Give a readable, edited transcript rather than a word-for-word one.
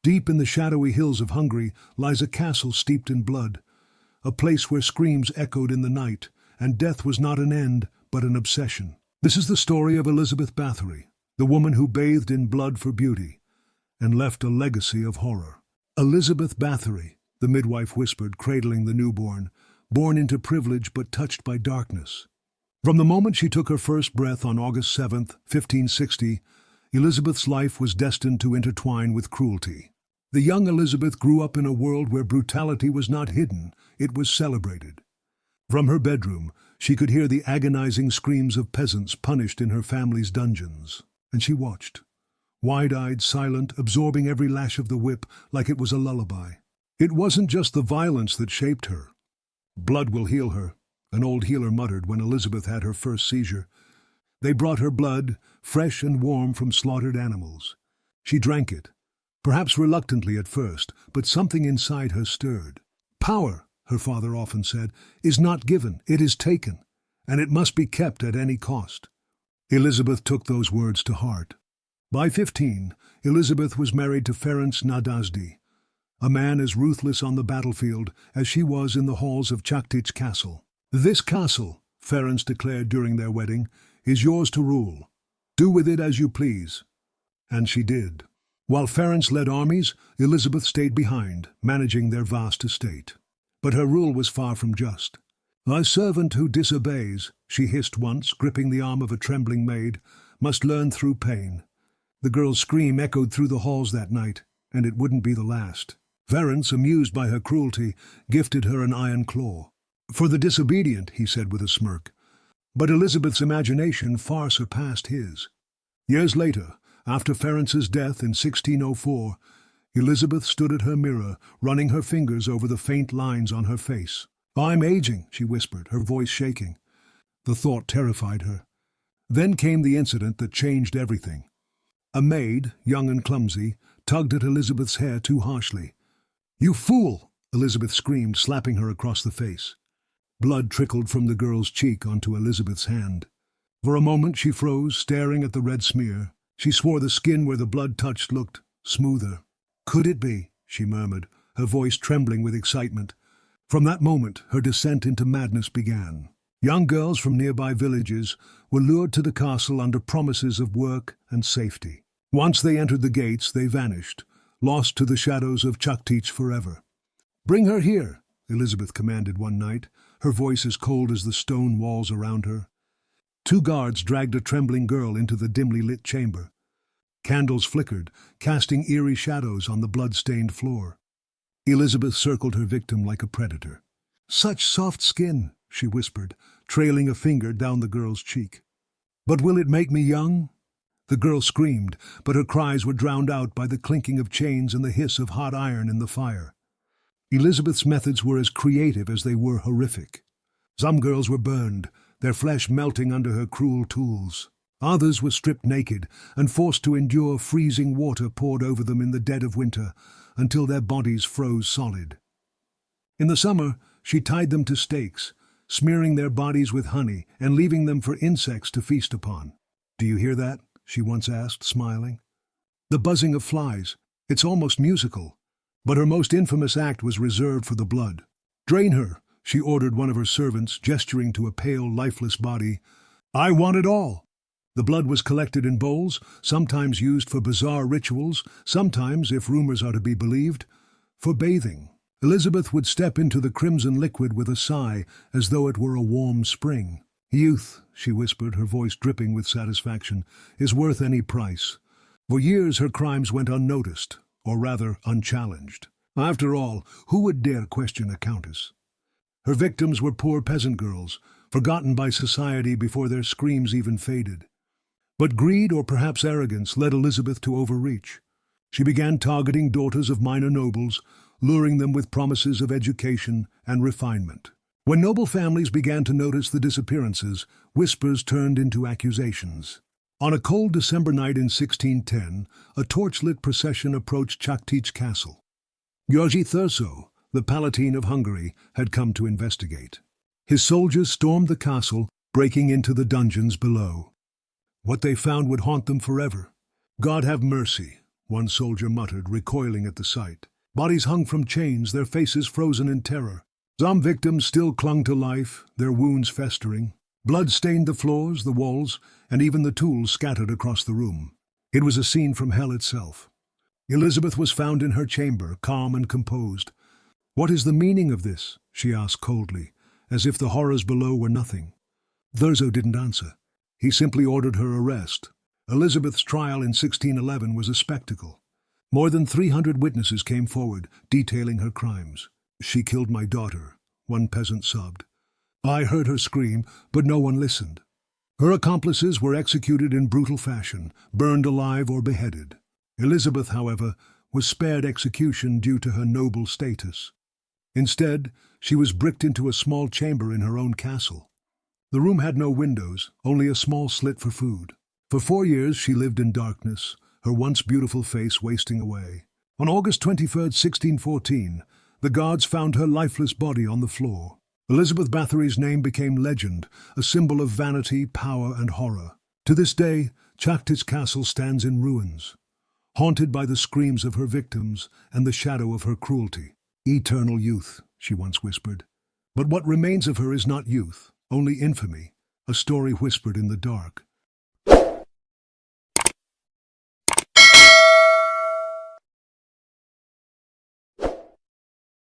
Deep in the shadowy hills of Hungary lies a castle steeped in blood, a place where screams echoed in the night, and death was not an end, but an obsession. This is the story of Elizabeth Bathory, the woman who bathed in blood for beauty, and left a legacy of horror. Elizabeth Bathory, the midwife whispered, cradling the newborn, born into privilege but touched by darkness. From the moment she took her first breath on August 7th, 1560, Elizabeth's life was destined to intertwine with cruelty. The young Elizabeth grew up in a world where brutality was not hidden, it was celebrated. From her bedroom, she could hear the agonizing screams of peasants punished in her family's dungeons, and she watched, wide-eyed, silent, absorbing every lash of the whip like it was a lullaby. It wasn't just the violence that shaped her. "Blood will heal her," an old healer muttered when Elizabeth had her first seizure. They brought her blood, fresh and warm from slaughtered animals. She drank it, perhaps reluctantly at first, but something inside her stirred. "Power," her father often said, "is not given, it is taken, and it must be kept at any cost." Elizabeth took those words to heart. By 15, Elizabeth was married to Ferenc Nadasdy, a man as ruthless on the battlefield as she was in the halls of Countess castle. "This castle," Ferenc declared during their wedding, "is yours to rule. Do with it as you please." And she did. While Ferenc led armies, Elizabeth stayed behind, managing their vast estate. But her rule was far from just. "A servant who disobeys," she hissed once, gripping the arm of a trembling maid, "must learn through pain." The girl's scream echoed through the halls that night, and it wouldn't be the last. Ferenc, amused by her cruelty, gifted her an iron claw. "For the disobedient," he said with a smirk. But Elizabeth's imagination far surpassed his. Years later, after Ferenc's death in 1604, Elizabeth stood at her mirror, running her fingers over the faint lines on her face. "I'm aging," she whispered, her voice shaking. The thought terrified her. Then came the incident that changed everything. A maid, young and clumsy, tugged at Elizabeth's hair too harshly. "You fool!" Elizabeth screamed, slapping her across the face. Blood trickled from the girl's cheek onto Elizabeth's hand. For a moment she froze, staring at the red smear. She swore the skin where the blood touched looked smoother. "Could it be?" she murmured, her voice trembling with excitement. From that moment, her descent into madness began. Young girls from nearby villages were lured to the castle under promises of work and safety. Once they entered the gates, they vanished, lost to the shadows of Countess forever. "Bring her here," Elizabeth commanded one night, her voice as cold as the stone walls around her. Two guards dragged a trembling girl into the dimly lit chamber. Candles flickered, casting eerie shadows on the blood-stained floor. Elizabeth circled her victim like a predator. "Such soft skin," she whispered, trailing a finger down the girl's cheek. "But will it make me young?" The girl screamed, but her cries were drowned out by the clinking of chains and the hiss of hot iron in the fire. Elizabeth's methods were as creative as they were horrific. Some girls were burned, their flesh melting under her cruel tools. Others were stripped naked and forced to endure freezing water poured over them in the dead of winter until their bodies froze solid. In the summer, she tied them to stakes, smearing their bodies with honey and leaving them for insects to feast upon. "Do you hear that?" she once asked, smiling. "The buzzing of flies. It's almost musical." But her most infamous act was reserved for the blood. "Drain her," she ordered one of her servants, gesturing to a pale, lifeless body. "I want it all." The blood was collected in bowls, sometimes used for bizarre rituals, sometimes, if rumors are to be believed, for bathing. Elizabeth would step into the crimson liquid with a sigh, as though it were a warm spring. "Youth," she whispered, her voice dripping with satisfaction, "is worth any price." For years her crimes went unnoticed, or rather unchallenged. After all, who would dare question a countess? Her victims were poor peasant girls, forgotten by society before their screams even faded. But greed, or perhaps arrogance, led Elizabeth to overreach. She began targeting daughters of minor nobles, luring them with promises of education and refinement. When noble families began to notice the disappearances, whispers turned into accusations. On a cold December night in 1610, a torchlit procession approached Countess castle. György Thurso, the Palatine of Hungary, had come to investigate. His soldiers stormed the castle, breaking into the dungeons below. What they found would haunt them forever. "God have mercy," one soldier muttered, recoiling at the sight. Bodies hung from chains, their faces frozen in terror. Some victims still clung to life, their wounds festering. Blood stained the floors, the walls, and even the tools scattered across the room. It was a scene from hell itself. Elizabeth was found in her chamber, calm and composed. "What is the meaning of this?" she asked coldly, as if the horrors below were nothing. Thurzo didn't answer. He simply ordered her arrest. Elizabeth's trial in 1611 was a spectacle. More than 300 witnesses came forward, detailing her crimes. "She killed my daughter," one peasant sobbed. "I heard her scream, but no one listened." Her accomplices were executed in brutal fashion, burned alive or beheaded. Elizabeth, however, was spared execution due to her noble status. Instead, she was bricked into a small chamber in her own castle. The room had no windows, only a small slit for food. For 4 years she lived in darkness, her once beautiful face wasting away. On August 23, 1614, the guards found her lifeless body on the floor. Elizabeth Bathory's name became legend, a symbol of vanity, power, and horror. To this day, Countess castle stands in ruins, haunted by the screams of her victims and the shadow of her cruelty. "Eternal youth," she once whispered. But what remains of her is not youth, only infamy, a story whispered in the dark.